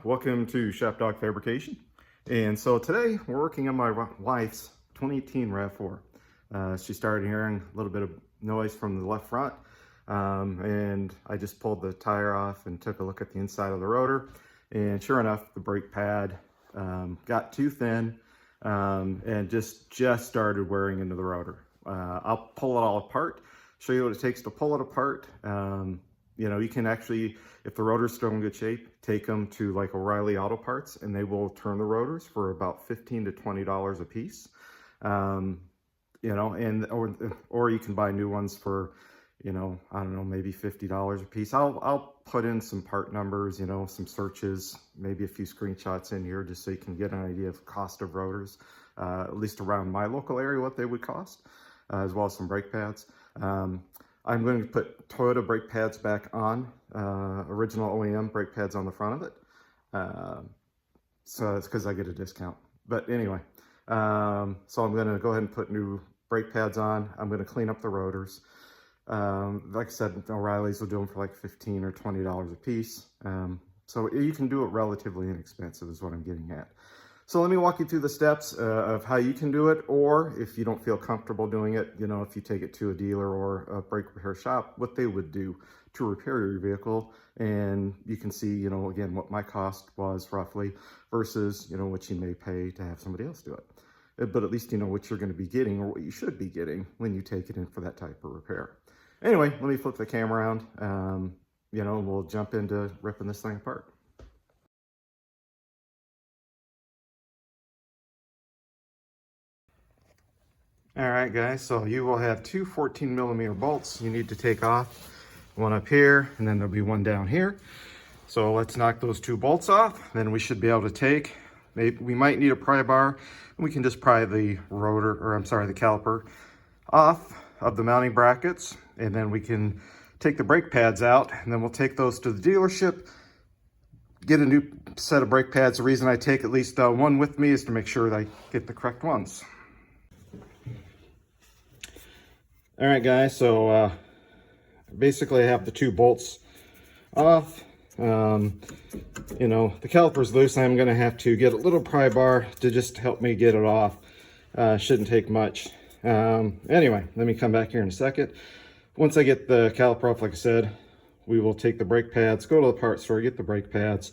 Welcome to Shop Dog Fabrication. And so today we're working on my wife's 2018 RAV4. She started hearing a little bit of noise from the left front, and I just pulled the tire off and took a look at the inside of the rotor, and sure enough the brake pad got too thin and just started wearing into the rotor. I'll pull it all apart, show you what it takes to pull it apart. You know, you can actually, if the rotor's still in good shape, take them to like O'Reilly Auto Parts and they will turn the rotors for about $15 to $20 a piece. You know, and or you can buy new ones for, you know, I don't know, maybe $50 a piece. I'll put in some part numbers, you know, some searches, maybe a few screenshots in here just so you can get an idea of cost of rotors, at least around my local area, what they would cost, as well as some brake pads. I'm going to put Toyota brake pads back on, original OEM brake pads on the front of it. So it's because I get a discount. But anyway, so I'm going to go ahead and put new brake pads on. I'm going to clean up the rotors. Like I said, O'Reilly's will do them for like $15 or $20 a piece. So you can do it relatively inexpensive is what I'm getting at. So let me walk you through the steps of how you can do it, or if you don't feel comfortable doing it, you know, if you take it to a dealer or a brake repair shop, what they would do to repair your vehicle. And you can see, you know, again, what my cost was roughly versus, you know, what you may pay to have somebody else do it. But at least you know what you're going to be getting or what you should be getting when you take it in for that type of repair. Anyway, let me flip the camera around, you know, and we'll jump into ripping this thing apart. All right, guys, so you will have two 14mm bolts you need to take off, one up here, and then there'll be one down here. So let's knock those two bolts off, then we should be able to take, maybe we might need a pry bar, and we can just pry the rotor, or I'm sorry, the caliper off of the mounting brackets, and then we can take the brake pads out, and then we'll take those to the dealership, get a new set of brake pads. The reason I take at least one with me is to make sure that I get the correct ones. All right, guys, so basically I have the two bolts off. You know, the caliper's loose. I'm going to have to get a little pry bar to just help me get it off. Shouldn't take much. Anyway, let me come back here in a second. Once I get the caliper off, like I said, we will take the brake pads, go to the parts store, get the brake pads,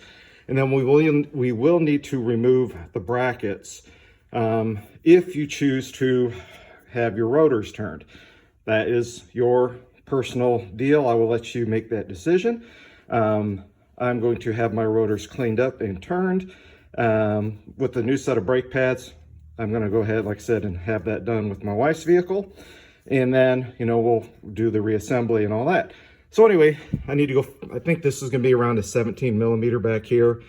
and then we will need to remove the brackets if you choose to have your rotors turned. That is your personal deal. I will let you make that decision. I'm going to have my rotors cleaned up and turned with the new set of brake pads. I'm going to go ahead, like I said, and have that done with my wife's vehicle. And then, you know, we'll do the reassembly and all that. So anyway, I need to go, I think this is going to be around a 17mm back here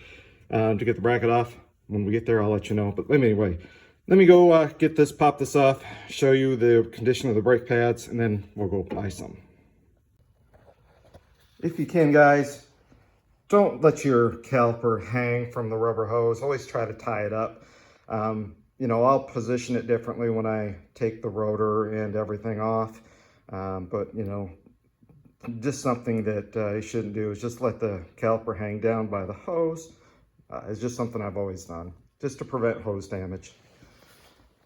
to get the bracket off. When we get there, I'll let you know. But anyway, let me go get this, pop this off, show you the condition of the brake pads, and then we'll go buy some. If you can, guys, don't let your caliper hang from the rubber hose. Always try to tie it up. You know, I'll position it differently when I take the rotor and everything off. But, you know, just something that you shouldn't do is just let the caliper hang down by the hose. It's just something I've always done, just to prevent hose damage.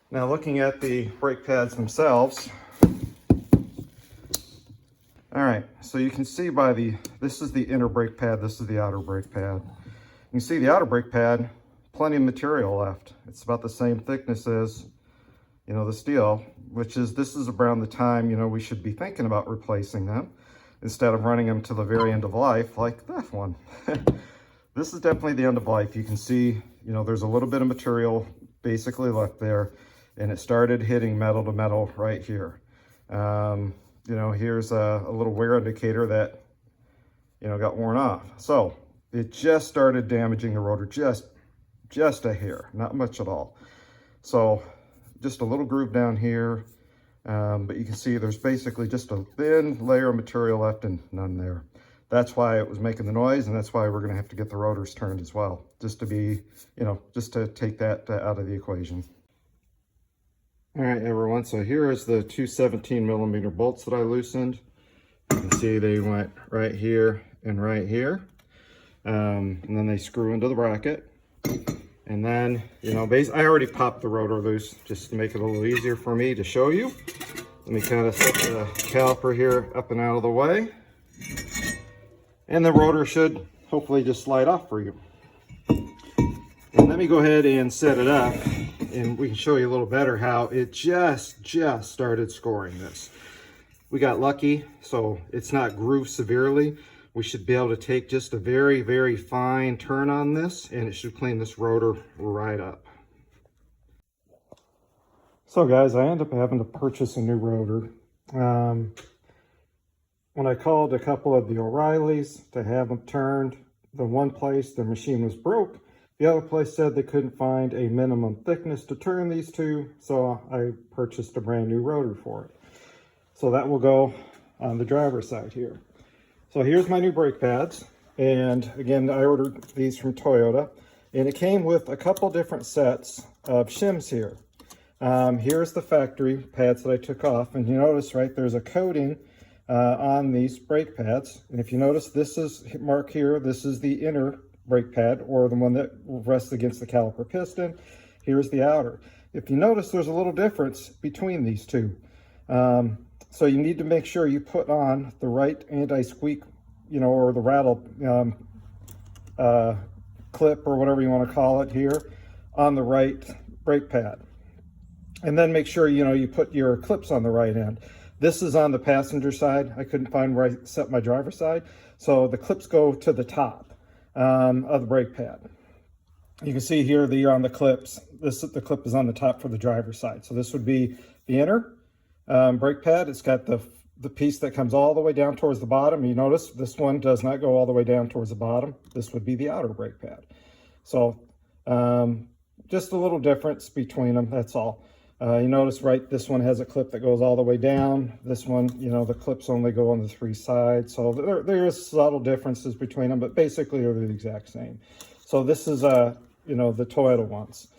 Now, looking at the brake pads themselves, all right, so you can see by this is the inner brake pad, this is the outer brake pad. You can see the outer brake pad, plenty of material left. It's about the same thickness as, you know, the steel, which is, this is around the time, you know, we should be thinking about replacing them instead of running them to the very end of life like that one. This is definitely the end of life. You can see, you know, there's a little bit of material basically left there, and it started hitting metal to metal right here. You know, here's a little wear indicator that, you know, got worn off. So it just started damaging the rotor, just a hair, not much at all. So just a little groove down here, but you can see there's basically just a thin layer of material left and none there. That's why it was making the noise, and that's why we're going to have to get the rotors turned as well, just to be, you know, just to take that out of the equation. All right, everyone, so here is the two 17mm bolts that I loosened. You can see they went right here and right here. And then they screw into the bracket. And then, you know, I already popped the rotor loose just to make it a little easier for me to show you. Let me kind of set the caliper here up and out of the way. And the rotor should hopefully just slide off for you. And let me go ahead and set it up, and we can show you a little better how it just started scoring this. We got lucky, so it's not grooved severely. We should be able to take just a very, very fine turn on this, and it should clean this rotor right up. So guys, I ended up having to purchase a new rotor. When I called a couple of the O'Reillys to have them turned, the one place the machine was broke, the other place said they couldn't find a minimum thickness to turn these to, so I purchased a brand new rotor for it. So that will go on the driver's side here. So here's my new brake pads, and again, I ordered these from Toyota, and it came with a couple different sets of shims here. Here's the factory pads that I took off, and you notice, right, there's a coating on these brake pads. And if you notice, this is marked here, this is the inner brake pad, or the one that rests against the caliper piston. Here's the outer. If you notice, there's a little difference between these two. So you need to make sure you put on the right anti-squeak, you know, or the rattle clip, or whatever you want to call it here, on the right brake pad. And then make sure, you know, you put your clips on the right end. This is on the passenger side. I couldn't find where I set my driver's side. So the clips go to the top of the brake pad. You can see here that you're on the clips. The clip is on the top for the driver's side. So this would be the inner brake pad. It's got the piece that comes all the way down towards the bottom. You notice this one does not go all the way down towards the bottom. This would be the outer brake pad. So just a little difference between them, that's all. You notice, right, this one has a clip that goes all the way down. This one, you know, the clips only go on the three sides. So there is subtle differences between them, but basically they're the exact same. So this is, you know, the Toyota ones.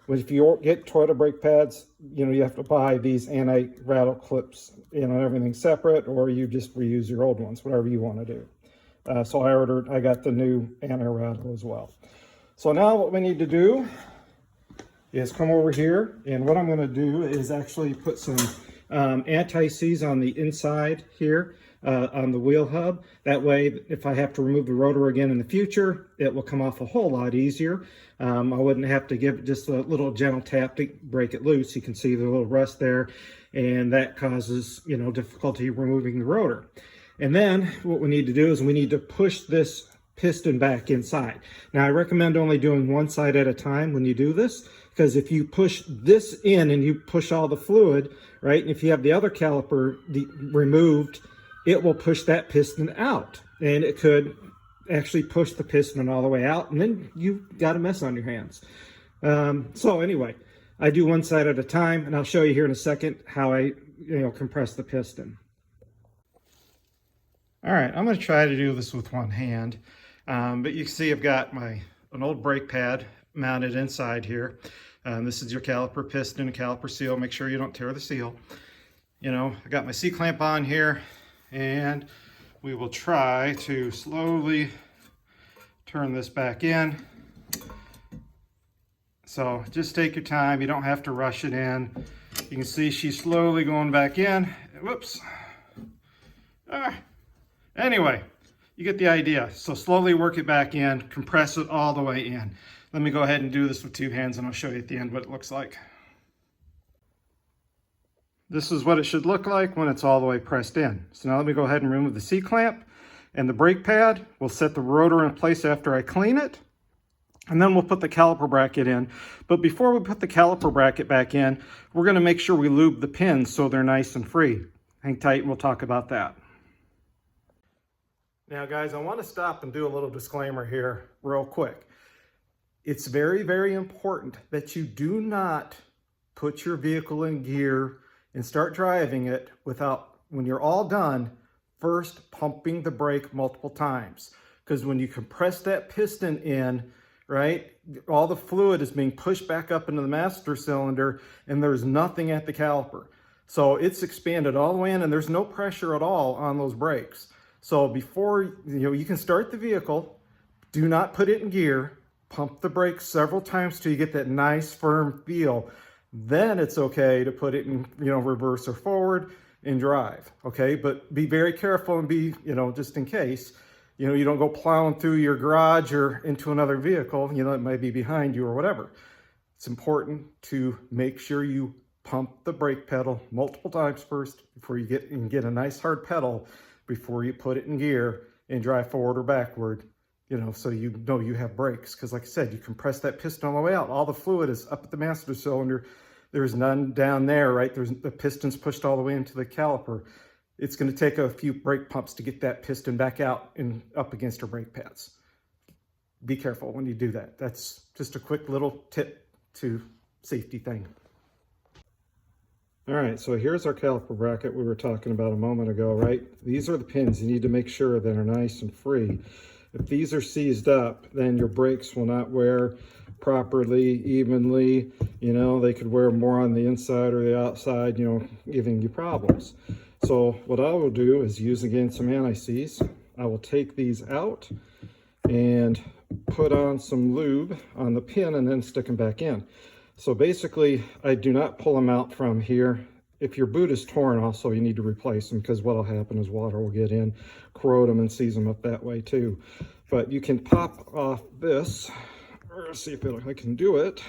If you get Toyota brake pads, you know, you have to buy these anti-rattle clips, you know, everything separate, or you just reuse your old ones, whatever you want to do. So I got the new anti-rattle as well. So now what we need to do is come over here, and what I'm going to do is actually put some anti-seize on the inside here on the wheel hub. That way, if I have to remove the rotor again in the future, it will come off a whole lot easier. I wouldn't have to give it just a little gentle tap to break it loose. You can see the little rust there, and that causes, you know, difficulty removing the rotor. And then what we need to do is we need to push this piston back inside. Now I recommend only doing one side at a time when you do this, because if you push this in and you push all the fluid, right, and if you have the other caliper removed, it will push that piston out, and it could actually push the piston all the way out, and then you've got a mess on your hands. So anyway, I do one side at a time, and I'll show you here in a second how I, you know, compress the piston. All right, I'm going to try to do this with one hand, but you can see I've got an old brake pad mounted inside here. This is your caliper piston and caliper seal. Make sure you don't tear the seal. You know, I got my C-clamp on here, and we will try to slowly turn this back in. So just take your time. You don't have to rush it in. You can see she's slowly going back in. Whoops. Anyway, you get the idea. So slowly work it back in, compress it all the way in. Let me go ahead and do this with two hands, and I'll show you at the end what it looks like. This is what it should look like when it's all the way pressed in. So now let me go ahead and remove the C-clamp and the brake pad. We'll set the rotor in place after I clean it, and then we'll put the caliper bracket in. But before we put the caliper bracket back in, we're going to make sure we lube the pins so they're nice and free. Hang tight and we'll talk about that. Now guys, I want to stop and do a little disclaimer here real quick. It's very, very important that you do not put your vehicle in gear and start driving it without, when you're all done, first pumping the brake multiple times. Because when you compress that piston in, right, all the fluid is being pushed back up into the master cylinder, and there's nothing at the caliper. So it's expanded all the way in, and there's no pressure at all on those brakes. So before, you can start the vehicle, do not put it in gear, pump the brakes several times till you get that nice firm feel. Then it's okay to put it in, reverse or forward and drive, okay? But be very careful and be, just in case, you don't go plowing through your garage or into another vehicle, that might be behind you or whatever. It's important to make sure you pump the brake pedal multiple times first before you get a nice hard pedal before you put it in gear and drive forward or backward, so you know you have brakes. Because like I said, you compress that piston all the way out. All the fluid is up at the master cylinder. There's none down there, right? The piston's pushed all the way into the caliper. It's going to take a few brake pumps to get that piston back out and up against your brake pads. Be careful when you do that. That's just a quick little tip to safety thing. All right, so here's our caliper bracket we were talking about a moment ago, right? These are the pins you need to make sure that are nice and free. If these are seized up, then your brakes will not wear properly, evenly. They could wear more on the inside or the outside, giving you problems. So what I will do is use, again, some anti-seize. I will take these out and put on some lube on the pin and then stick them back in. So basically, I do not pull them out from here. If your boot is torn, also, you need to replace them, because what will happen is water will get in, corrode them, and seize them up that way too. But you can pop off this, or see if I can do it.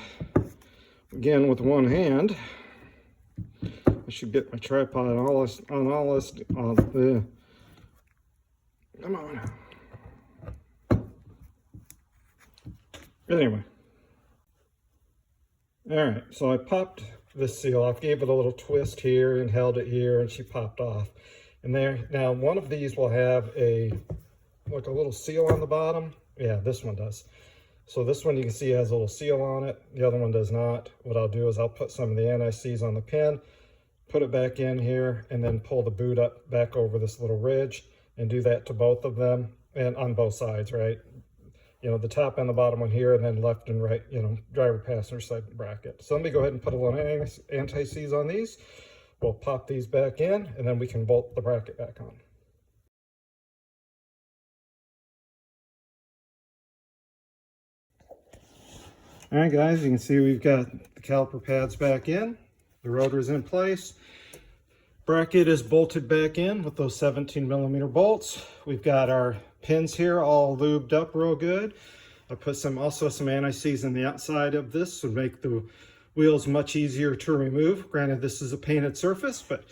Again, with one hand. I should get my tripod on all this. Come on. Anyway. All right, so I popped this seal off, gave it a little twist here and held it here, and she popped off. And there, now one of these will have like a little seal on the bottom. Yeah, this one does. So this one you can see has a little seal on it. The other one does not. What I'll do is I'll put some of the anti-seize on the pin, put it back in here, and then pull the boot up back over this little ridge, and do that to both of them, and on both sides, right? The top and the bottom one here, and then left and right, driver passenger side bracket. So let me go ahead and put a little anti-seize on these. We'll pop these back in, and then we can bolt the bracket back on. All right, guys, you can see we've got the caliper pads back in. The rotor is in place. Bracket is bolted back in with those 17mm bolts. We've got our pins here all lubed up real good. I put also some anti-seize on the outside of this to make the wheels much easier to remove. Granted, this is a painted surface, but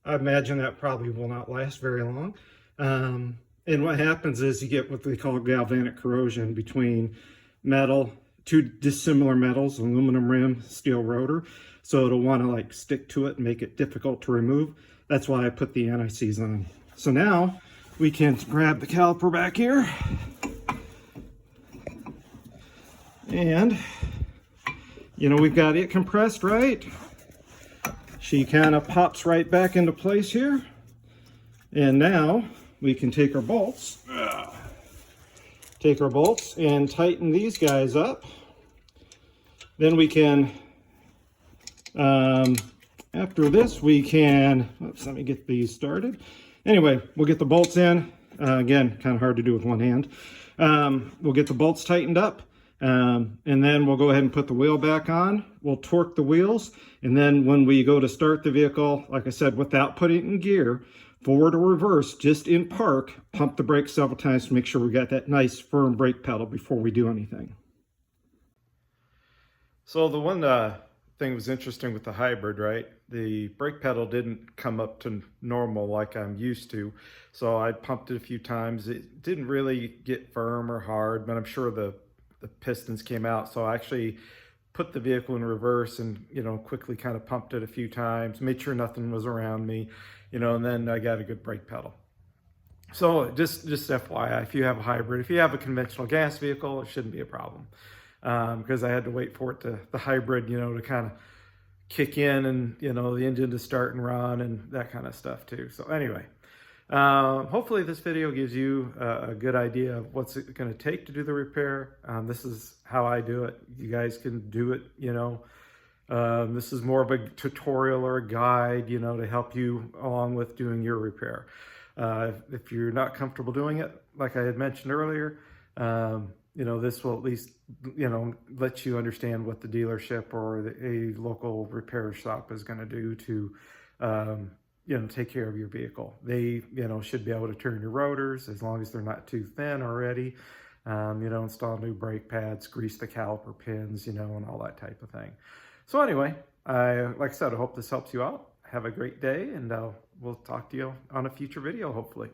I imagine that probably will not last very long. And what happens is you get what they call galvanic corrosion between metal, two dissimilar metals, aluminum rim, steel rotor. So it'll want to stick to it and make it difficult to remove. That's why I put the anti-seize on. So now we can grab the caliper back here. And, we've got it compressed, right? She kind of pops right back into place here. And now we can take our bolts. And tighten these guys up. Then we can, after this, we can, let me get these started. Anyway, we'll get the bolts in. Again, kind of hard to do with one hand. We'll get the bolts tightened up, and then we'll go ahead and put the wheel back on. We'll torque the wheels, and then when we go to start the vehicle, like I said, without putting it in gear, forward or reverse, just in park, pump the brakes several times to make sure we got that nice firm brake pedal before we do anything. So the one thing that was interesting with the hybrid, right? The brake pedal didn't come up to normal like I'm used to. So I pumped it a few times. It didn't really get firm or hard, but I'm sure the pistons came out. So I actually put the vehicle in reverse and, quickly kind of pumped it a few times, made sure nothing was around me, and then I got a good brake pedal. So just FYI, if you have a hybrid, if you have a conventional gas vehicle, it shouldn't be a problem. Because I had to wait for it the hybrid, to kind of kick in and, the engine to start and run and that kind of stuff too. So anyway, hopefully this video gives you a good idea of what's it going to take to do the repair. This is how I do it. You guys can do it, this is more of a tutorial or a guide, to help you along with doing your repair. If you're not comfortable doing it, like I had mentioned earlier, you know, this will at least, you know, let you understand what the dealership or a local repair shop is going to do to, you know, take care of your vehicle. They, you know, should be able to turn your rotors as long as they're not too thin already. You know, install new brake pads, grease the caliper pins, you know, and all that type of thing. So anyway, like I said, I hope this helps you out. Have a great day, and we'll talk to you on a future video, hopefully.